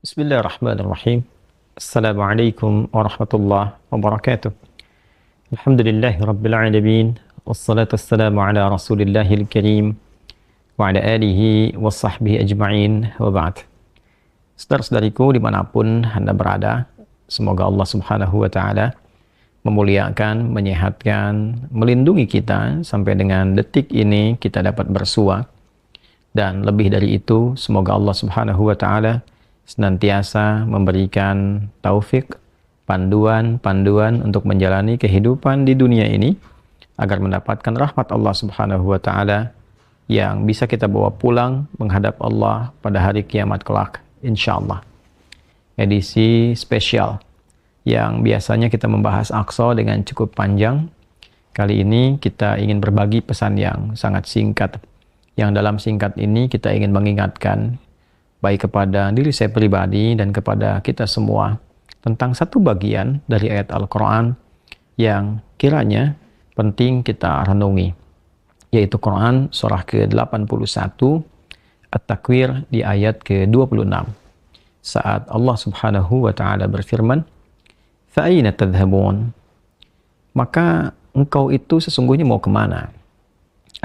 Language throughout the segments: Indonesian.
Bismillahirrahmanirrahim. Assalamualaikum warahmatullahi wabarakatuh. Alhamdulillahi rabbil alamin. Wassalatu wassalamu ala rasulillahil karim wa ala alihi wa sahbihi ajma'in wa ba'd. Saudara-saudariku dimanapun Anda berada, semoga Allah subhanahu wa ta'ala memuliakan, menyehatkan, melindungi kita sampai dengan detik ini kita dapat bersua. Dan lebih dari itu, semoga Allah subhanahu wa ta'ala senantiasa memberikan taufik, panduan untuk menjalani kehidupan di dunia ini agar mendapatkan rahmat Allah Subhanahu wa taala yang bisa kita bawa pulang menghadap Allah pada hari kiamat kelak insyaallah. Edisi spesial yang biasanya kita membahas Aqsa dengan cukup panjang, kali ini kita ingin berbagi pesan yang sangat singkat, yang dalam singkat ini kita ingin mengingatkan baik kepada diri saya pribadi dan kepada kita semua tentang satu bagian dari ayat Al-Quran yang kiranya penting kita renungi, yaitu Quran surah ke-81 At-Takwir di ayat ke-26 saat Allah subhanahu wa ta'ala berfirman, "Fa'aina tadhhabun?" Maka engkau itu sesungguhnya mau kemana?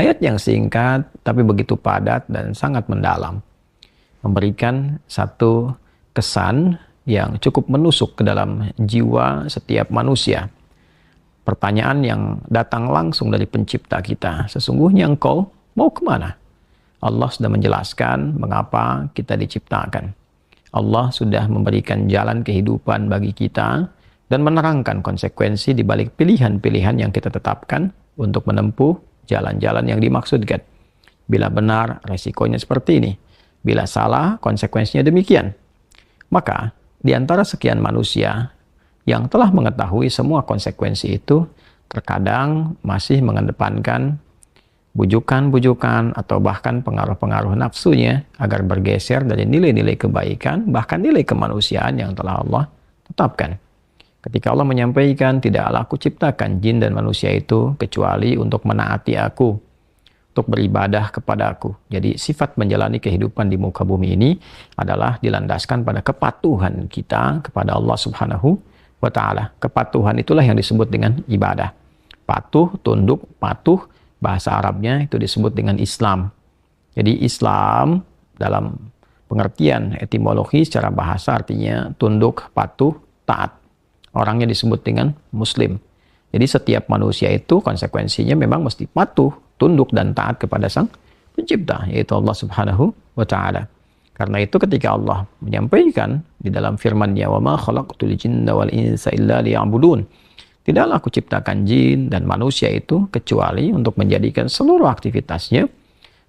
Ayat yang singkat tapi begitu padat dan sangat mendalam, memberikan satu kesan yang cukup menusuk ke dalam jiwa setiap manusia. Pertanyaan yang datang langsung dari pencipta kita, sesungguhnya engkau mau kemana? Allah sudah menjelaskan mengapa kita diciptakan. Allah sudah memberikan jalan kehidupan bagi kita dan menerangkan konsekuensi di balik pilihan-pilihan yang kita tetapkan untuk menempuh jalan-jalan yang dimaksudkan. Bila benar, resikonya seperti ini. Bila salah, konsekuensinya demikian. Maka, di antara sekian manusia yang telah mengetahui semua konsekuensi itu, terkadang masih mengedepankan bujukan-bujukan atau bahkan pengaruh-pengaruh nafsunya agar bergeser dari nilai-nilai kebaikan, bahkan nilai kemanusiaan yang telah Allah tetapkan. Ketika Allah menyampaikan, tidaklah aku ciptakan jin dan manusia itu kecuali untuk menaati aku, untuk beribadah kepada aku. Jadi sifat menjalani kehidupan di muka bumi ini adalah dilandaskan pada kepatuhan kita kepada Allah Subhanahu wa ta'ala. Kepatuhan itulah yang disebut dengan ibadah. Patuh, tunduk, patuh, bahasa Arabnya itu disebut dengan Islam. Jadi Islam dalam pengertian etimologi secara bahasa artinya tunduk, patuh, taat. Orangnya disebut dengan Muslim. Jadi setiap manusia itu konsekuensinya memang mesti patuh, tunduk dan taat kepada Sang Pencipta, yaitu Allah Subhanahu wa ta'ala. Karena itu ketika Allah menyampaikan di dalam firman-Nya, "Wa ma khalaqtul jinna wal insa illa liya'budun." Tidaklah aku ciptakan jin dan manusia itu kecuali untuk menjadikan seluruh aktivitasnya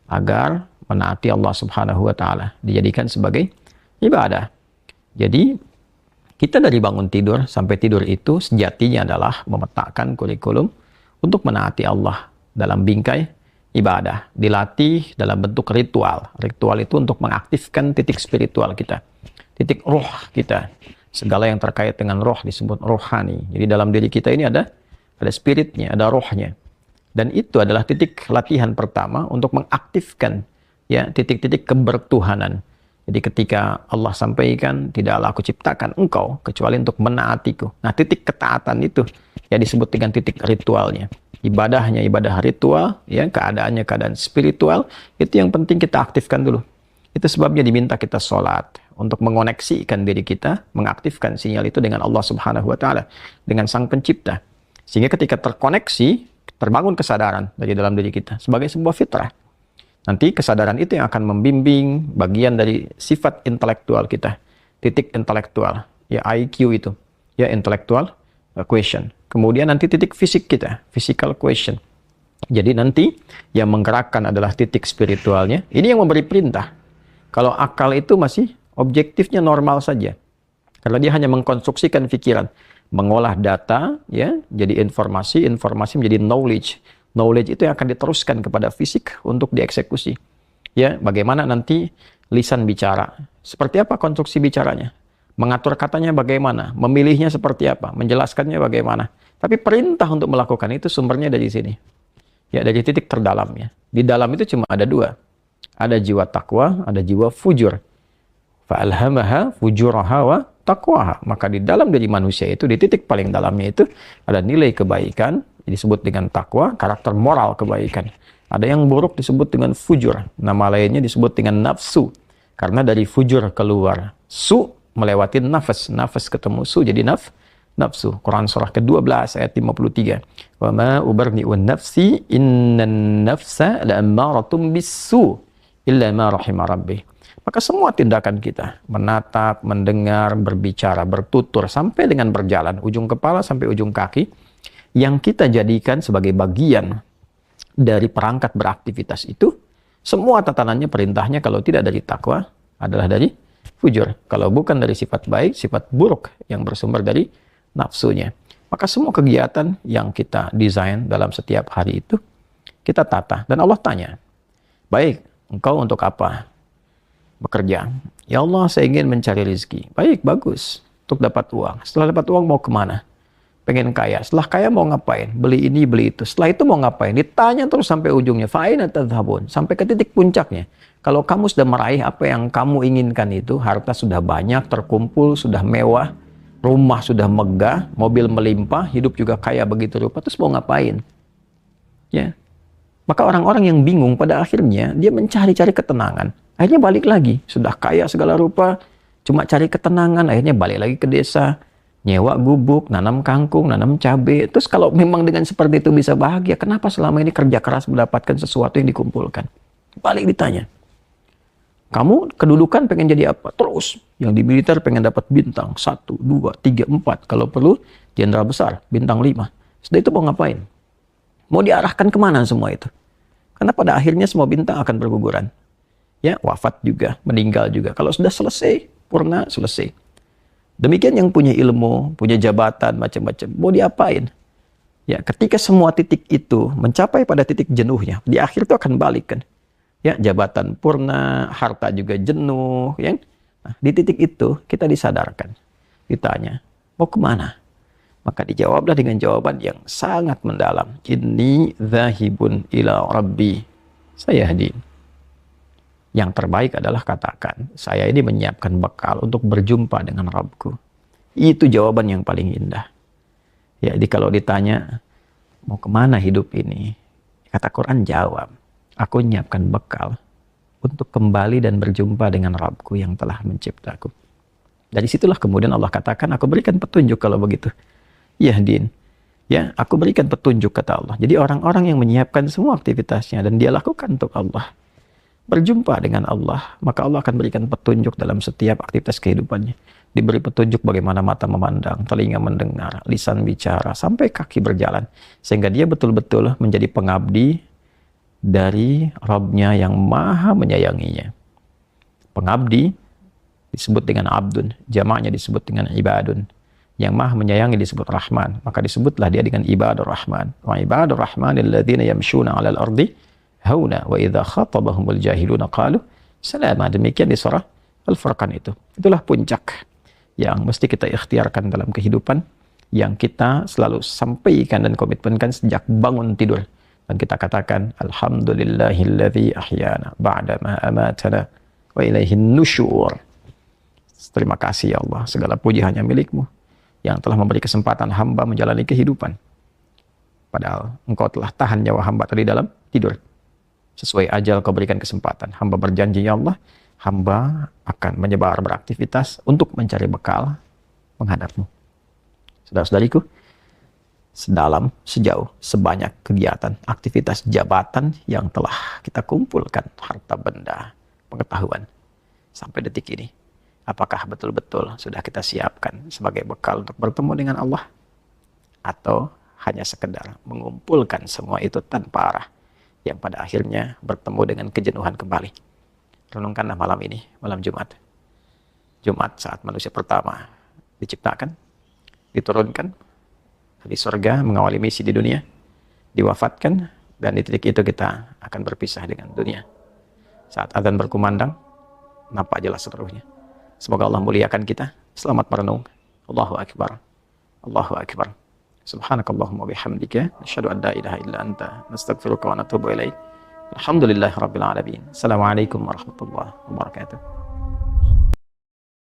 agar menaati Allah Subhanahu wa ta'ala, dijadikan sebagai ibadah. Jadi kita dari bangun tidur sampai tidur itu sejatinya adalah memetakan kurikulum untuk menaati Allah dalam bingkai ibadah, dilatih dalam bentuk ritual. Ritual itu untuk mengaktifkan titik spiritual kita, titik roh kita. Segala yang terkait dengan roh disebut rohani. Jadi dalam diri kita ini ada spiritnya, ada rohnya. Dan itu adalah titik latihan pertama untuk mengaktifkan ya titik-titik kebertuhanan. Jadi ketika Allah sampaikan, tidaklah aku ciptakan engkau kecuali untuk menaatiku. Nah, titik ketaatan itu ya disebut dengan titik ritualnya. Ibadahnya ibadah ritual, ya keadaannya keadaan spiritual, itu yang penting kita aktifkan dulu. Itu sebabnya diminta kita sholat untuk mengoneksikan diri kita, mengaktifkan sinyal itu dengan Allah Subhanahu wa ta'ala, dengan Sang Pencipta. Sehingga ketika terkoneksi, terbangun kesadaran dari dalam diri kita sebagai sebuah fitrah. Nanti kesadaran itu yang akan membimbing bagian dari sifat intelektual kita, titik intelektual, ya IQ itu, ya intellectual question. Kemudian nanti titik fisik kita, physical question. Jadi nanti yang menggerakkan adalah titik spiritualnya. Ini yang memberi perintah. Kalau akal itu masih objektifnya normal saja. Karena dia hanya mengkonstruksikan pikiran, mengolah data, ya, jadi informasi menjadi knowledge. Knowledge itu yang akan diteruskan kepada fisik untuk dieksekusi. Ya, bagaimana nanti lisan bicara? Seperti apa konstruksi bicaranya? Mengatur katanya bagaimana? Memilihnya seperti apa? Menjelaskannya bagaimana? Tapi perintah untuk melakukan itu sumbernya dari sini. Ya, dari titik terdalamnya. Di dalam itu cuma ada dua. Ada jiwa takwa, ada jiwa fujur. Fa'alhamaha fujuraha wa taqwaha. Maka di dalam diri manusia itu, di titik paling dalamnya itu, ada nilai kebaikan, disebut dengan takwa, karakter moral kebaikan. Ada yang buruk disebut dengan fujur. Nama lainnya disebut dengan nafsu. Karena dari fujur keluar su, melewati nafas. Nafas ketemu su, jadi nafsu. Quran surah ke-12 ayat 53. Wa ma ubarni'un nafsi innan nafsa la'ammaratum bisu illa ma rahima rabbih. Maka semua tindakan kita, menatap, mendengar, berbicara, bertutur, sampai dengan berjalan, ujung kepala sampai ujung kaki, yang kita jadikan sebagai bagian dari perangkat beraktivitas itu, semua tatanannya, perintahnya kalau tidak dari takwa, adalah dari fujur. Kalau bukan dari sifat baik, sifat buruk yang bersumber dari nafsunya. Maka semua kegiatan yang kita desain dalam setiap hari itu, kita tata. Dan Allah tanya, baik, engkau untuk apa bekerja? Ya Allah, saya ingin mencari rezeki. Baik, bagus. Untuk dapat uang. Setelah dapat uang mau kemana? Pengen kaya. Setelah kaya mau ngapain? Beli ini, beli itu. Setelah itu mau ngapain? Ditanya terus sampai ujungnya. Fa'aina tadhhabun. Sampai ke titik puncaknya. Kalau kamu sudah meraih apa yang kamu inginkan itu, harta sudah banyak, terkumpul, sudah mewah, rumah sudah megah, mobil melimpah, hidup juga kaya begitu rupa, terus mau ngapain? Ya. Maka orang-orang yang bingung pada akhirnya dia mencari-cari ketenangan. Akhirnya balik lagi, sudah kaya segala rupa, cuma cari ketenangan, akhirnya balik lagi ke desa, nyewa gubuk, nanam kangkung, nanam cabai. Terus kalau memang dengan seperti itu bisa bahagia, kenapa selama ini kerja keras mendapatkan sesuatu yang dikumpulkan? Balik ditanya. Kamu kedudukan pengen jadi apa? Terus. Yang di militer pengen dapat bintang 1, 2, 3, 4. Kalau perlu, jenderal besar, bintang 5. Setelah itu mau ngapain? Mau diarahkan kemana semua itu? Karena pada akhirnya semua bintang akan berguguran. Ya, wafat juga, meninggal juga. Kalau sudah selesai, purna, selesai. Demikian yang punya ilmu, punya jabatan, macam-macam. Mau diapain? Ya, ketika semua titik itu mencapai pada titik jenuhnya, di akhir itu akan balik kan. Ya, jabatan purna, harta juga jenuh, ya. Nah, di titik itu kita disadarkan, ditanya, mau kemana? Maka dijawablah dengan jawaban yang sangat mendalam. Inni dzahibun ila rabbi sayahdin. Yang terbaik adalah katakan, saya ini menyiapkan bekal untuk berjumpa dengan Rabbku. Itu jawaban yang paling indah. Ya, jadi kalau ditanya, mau kemana hidup ini? Kata Quran jawab, aku menyiapkan bekal untuk kembali dan berjumpa dengan Rabbku yang telah menciptaku. Dari situlah kemudian Allah katakan, aku berikan petunjuk kalau begitu. Yahdin. Ya, aku berikan petunjuk kata Allah. Jadi orang-orang yang menyiapkan semua aktivitasnya dan dia lakukan untuk Allah, berjumpa dengan Allah, maka Allah akan berikan petunjuk dalam setiap aktivitas kehidupannya. Diberi petunjuk bagaimana mata memandang, telinga mendengar, lisan bicara, sampai kaki berjalan. Sehingga dia betul-betul menjadi pengabdi dari Rabb-Nya yang maha menyayanginya. Pengabdi disebut dengan abdun, jamaknya disebut dengan ibadun. Yang maha menyayangi disebut Rahman, maka disebutlah dia dengan ibadur Rahman. Wa ibadur Rahman alladzina yamshuna 'alal ardi hauna wa idza khatabahumul jahiluna qalu salama. Demikian di surah Al-Furqan itu. Itulah puncak yang mesti kita ikhtiarkan dalam kehidupan, yang kita selalu sampaikan dan komitmenkan sejak bangun tidur. Dan kita katakan, Alhamdulillahilladzi ahyana ba'dama amatana wa ilaihin nusyur. Terima kasih ya Allah, segala puji hanya milik-Mu yang telah memberi kesempatan hamba menjalani kehidupan. Padahal Engkau telah tahan nyawa hamba tadi dalam tidur. Sesuai ajal Kau berikan kesempatan. Hamba berjanji ya Allah, hamba akan menyebar beraktivitas untuk mencari bekal menghadap-Mu. Saudara-saudariku, sedalam, sejauh, sebanyak kegiatan, aktivitas jabatan yang telah kita kumpulkan, harta benda, pengetahuan, sampai detik ini, apakah betul-betul sudah kita siapkan sebagai bekal untuk bertemu dengan Allah? Atau hanya sekedar mengumpulkan semua itu tanpa arah, yang pada akhirnya bertemu dengan kejenuhan kembali? Renungkanlah malam ini, malam Jumat. Jumat saat manusia pertama diciptakan, diturunkan di surga, mengawali misi di dunia, diwafatkan, dan di titik itu kita akan berpisah dengan dunia. Saat azan berkumandang, nampak jelas seluruhnya. Semoga Allah muliakan kita. Selamat merenung. Allahu Akbar. Allahu Akbar. Subhanakallahumma bihamdika, nasyhadu an la ilaha illa anta, nastaghfiruka wa natubu ilaik. Alhamdulillahirabbil alamin. Assalamualaikum warahmatullahi wabarakatuh.